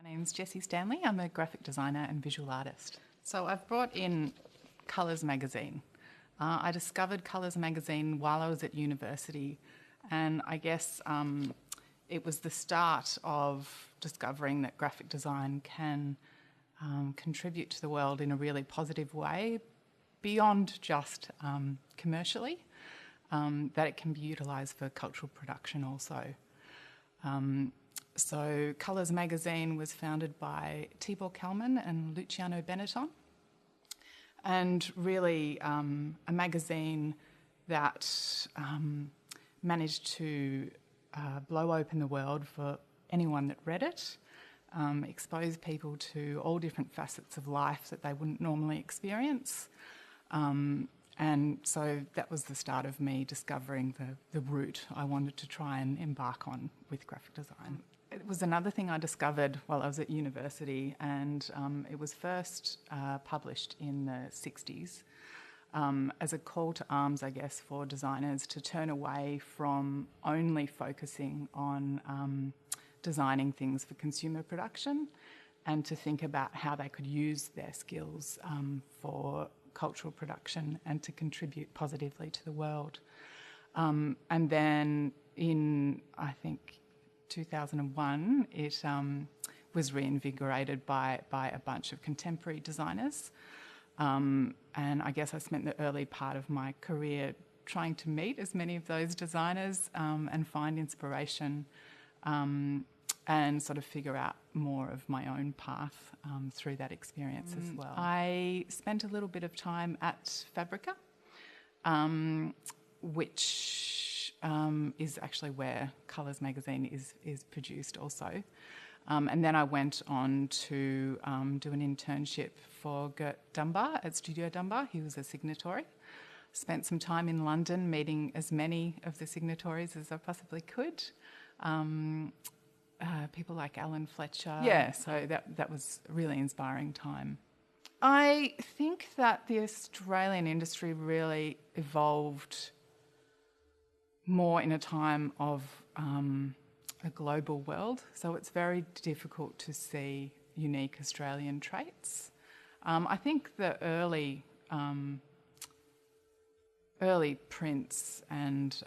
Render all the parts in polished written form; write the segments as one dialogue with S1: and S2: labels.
S1: My name's Jessie Stanley. I'm a graphic designer and visual artist. So I've brought in Colours magazine. I discovered Colours magazine while I was at university, and I guess it was the start of discovering that graphic design can contribute to the world in a really positive way, beyond just commercially, that it can be utilised for cultural production also. So Colours magazine was founded by Tibor Carmen and Luciano Benetton, and really a magazine that managed to blow open the world for anyone that read it, expose people to all different facets of life that they wouldn't normally experience. And so that was the start of me discovering the route I wanted to try and embark on with graphic design. It was another thing I discovered while I was at university, and it was first published in the 60s as a call to arms, I guess, for designers to turn away from only focusing on designing things for consumer production, and to think about how they could use their skills for cultural production and to contribute positively to the world. And then in, I think, 2001, it was reinvigorated by a bunch of contemporary designers. And I guess I spent the early part of my career trying to meet as many of those designers and find inspiration and sort of figure out more of my own path through that experience as well. I spent a little bit of time at Fabrica, which is actually where Colours magazine is produced also. And then I went on to do an internship for Dunbar at Studio Dunbar. He was a signatory. Spent some time in London meeting as many of the signatories as I possibly could. People like Alan Fletcher. Yeah, so that was a really inspiring time. I think that the Australian industry really evolved more in a time of a global world, so it's very difficult to see unique Australian traits. I think the early prints and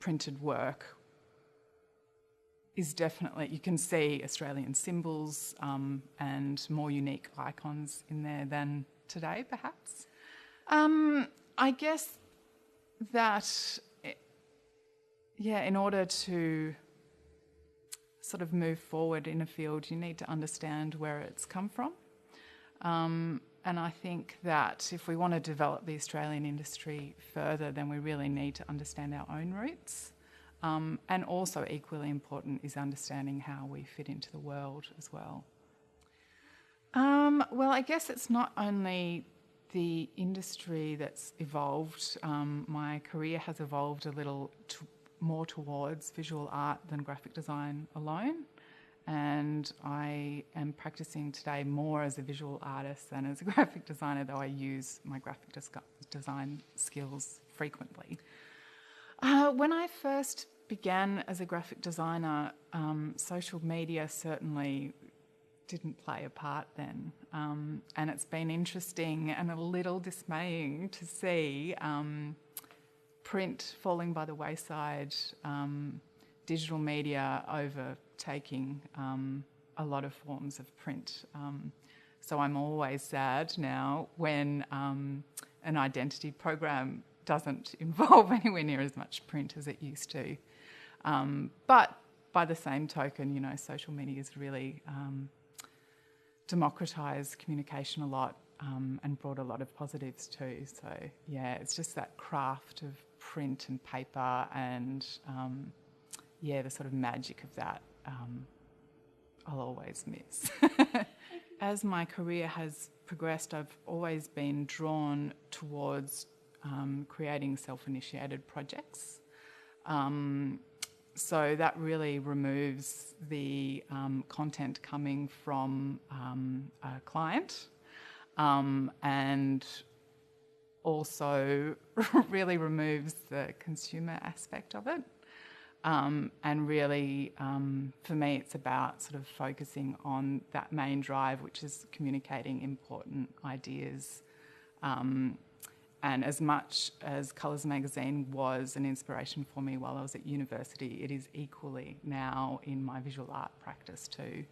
S1: printed work is definitely, you can see Australian symbols and more unique icons in there than today, perhaps. I guess that, in order to sort of move forward in a field, you need to understand where it's come from. And I think that if we want to develop the Australian industry further, then we really need to understand our own roots. And also equally important is understanding how we fit into the world as well. Well, I guess it's not only the industry that's evolved. My career has evolved a little more towards visual art than graphic design alone. And I am practicing today more as a visual artist than as a graphic designer, though I use my graphic design skills frequently. When I first began as a graphic designer, social media certainly didn't play a part then. And it's been interesting and a little dismaying to see print falling by the wayside, digital media overtaking a lot of forms of print. So I'm always sad now when an identity program doesn't involve anywhere near as much print as it used to. But by the same token, social media has really democratised communication a lot and brought a lot of positives too. So, it's just that craft of print and paper and, the sort of magic of that I'll always miss. As my career has progressed, I've always been drawn towards creating self-initiated projects. So that really removes the content coming from a client and also really removes the consumer aspect of it. And really, for me, it's about sort of focusing on that main drive, which is communicating important ideas. And as much as Colours magazine was an inspiration for me while I was at university, it is equally now in my visual art practice too.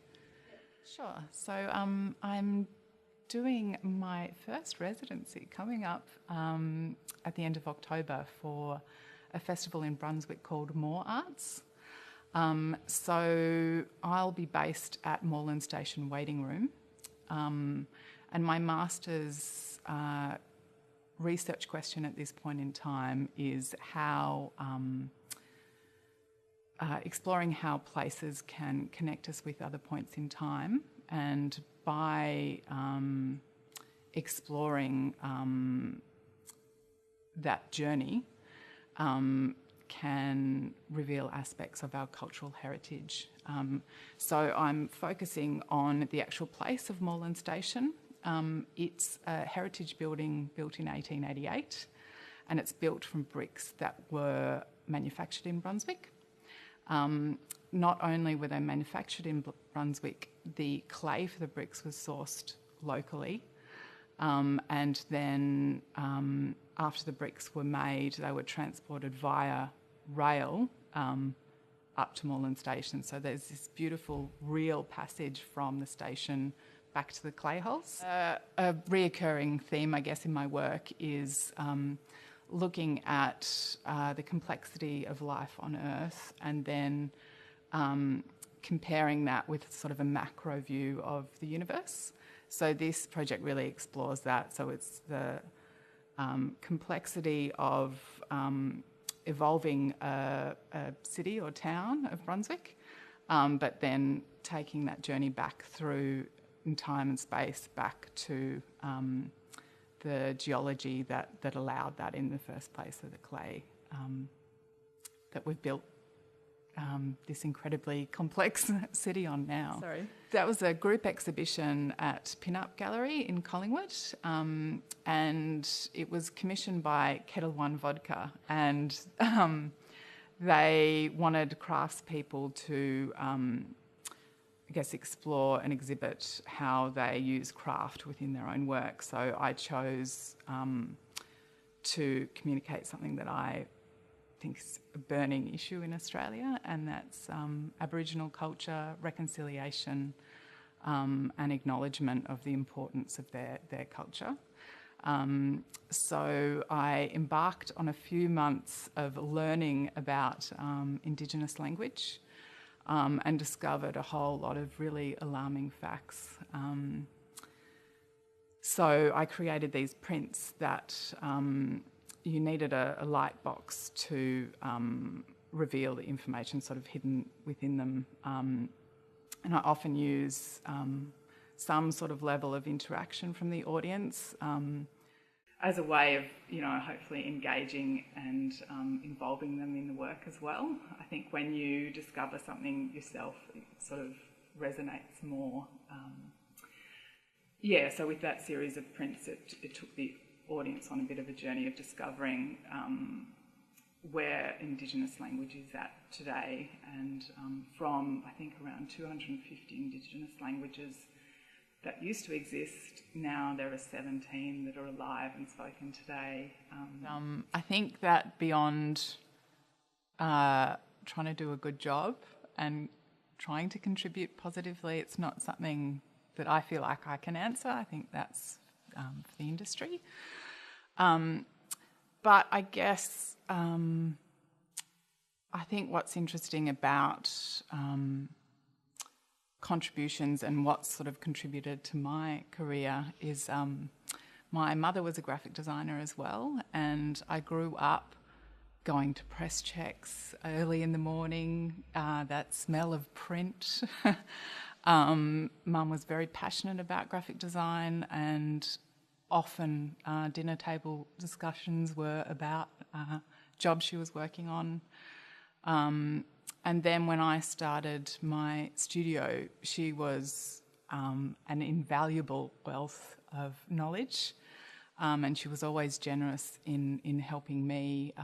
S1: Sure. So I'm doing my first residency coming up at the end of October for a festival in Brunswick called More Arts. So I'll be based at Moreland Station Waiting Room. And my master's research question at this point in time is how exploring how places can connect us with other points in time, and by exploring that journey can reveal aspects of our cultural heritage. So I'm focusing on the actual place of Moreland Station. It's a heritage building built in 1888, and it's built from bricks that were manufactured in Brunswick. Not only were they manufactured in Brunswick, the clay for the bricks was sourced locally, and then after the bricks were made, they were transported via rail up to Moreland Station. So there's this beautiful real passage from the station back to the clay holes. A reoccurring theme, I guess, in my work is looking at the complexity of life on Earth, and then comparing that with sort of a macro view of the universe. So this project really explores that. So it's the complexity of evolving a city or town of Brunswick, but then taking that journey back through in time and space back to the geology that allowed that in the first place, of the clay that we've built this incredibly complex city on now.
S2: Sorry.
S1: That was a group exhibition at Pin-Up Gallery in Collingwood, and it was commissioned by Kettle One Vodka, and they wanted craftspeople to I guess, explore and exhibit how they use craft within their own work. So I chose to communicate something that I think is a burning issue in Australia, and that's Aboriginal culture, reconciliation, and acknowledgement of the importance of their culture. So I embarked on a few months of learning about Indigenous language, and discovered a whole lot of really alarming facts. So I created these prints that you needed a light box to reveal the information sort of hidden within them. And I often use some sort of level of interaction from the audience as a way of, hopefully engaging and involving them in the work as well. I think when you discover something yourself, it sort of resonates more. So with that series of prints, it took the audience on a bit of a journey of discovering where Indigenous language is at today, and from, I think, around 250 Indigenous languages that used to exist, now there are 17 that are alive and spoken today. I think that beyond trying to do a good job and trying to contribute positively, it's not something that I feel like I can answer. I think that's for the industry. But I guess I think what's interesting about contributions and what's sort of contributed to my career is my mother was a graphic designer as well, and I grew up going to press checks early in the morning, that smell of print. Mum was very passionate about graphic design, and often dinner table discussions were about jobs she was working on. And then when I started my studio, she was an invaluable wealth of knowledge, and she was always generous in helping me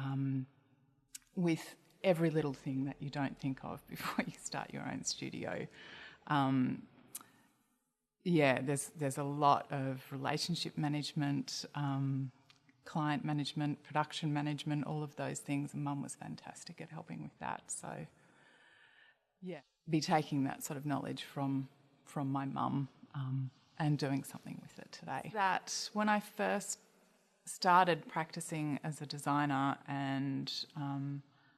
S1: with every little thing that you don't think of before you start your own studio. There's a lot of relationship management, client management, production management, all of those things, and Mum was fantastic at helping with that. So, yeah, be taking that sort of knowledge from my mum and doing something with it today. That when I first started practicing as a designer and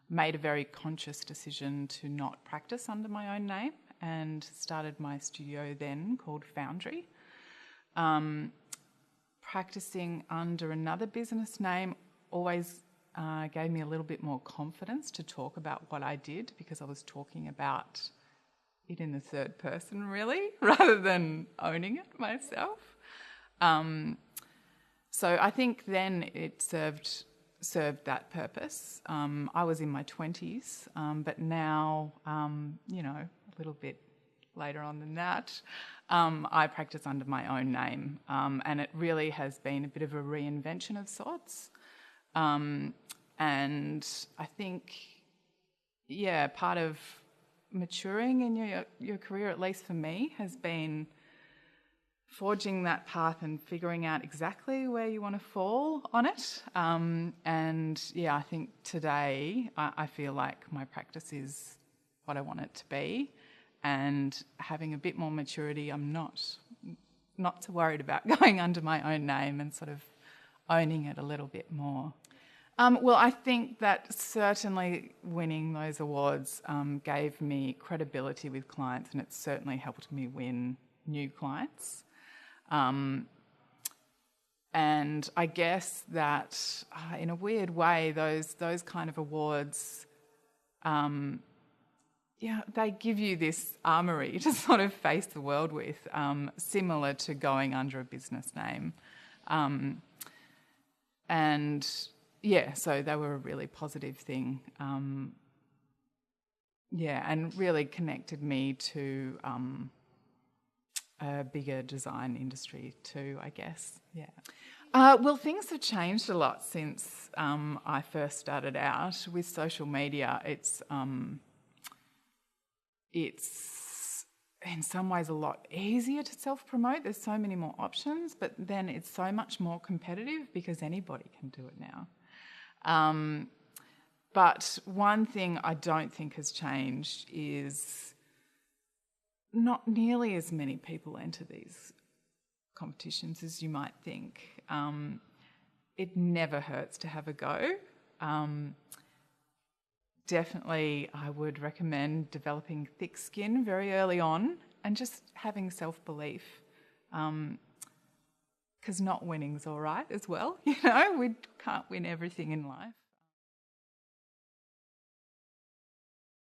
S1: made a very conscious decision to not practice under my own name and started my studio then called Foundry. Practicing under another business name always gave me a little bit more confidence to talk about what I did, because I was talking about it in the third person really, rather than owning it myself. So I think then it served that purpose. I was in my 20s, but now, a little bit later on than that, I practice under my own name, and it really has been a bit of a reinvention of sorts. And I think, part of maturing in your career, at least for me, has been forging that path and figuring out exactly where you want to fall on it. I think today I feel like my practice is what I want it to be, and having a bit more maturity, I'm not so worried about going under my own name and sort of owning it a little bit more. I think that certainly winning those awards gave me credibility with clients, and it certainly helped me win new clients. And I guess that in a weird way, those kind of awards, they give you this armoury to sort of face the world with, similar to going under a business name. So they were a really positive thing. And really connected me to a bigger design industry too, I guess. Yeah. Things have changed a lot since I first started out. With social media, it's in some ways a lot easier to self-promote. There's so many more options, but then it's so much more competitive because anybody can do it now. But one thing I don't think has changed is not nearly as many people enter these competitions as you might think. It never hurts to have a go. Definitely I would recommend developing thick skin very early on and just having self-belief, because not winning's all right as well. We can't win everything in life.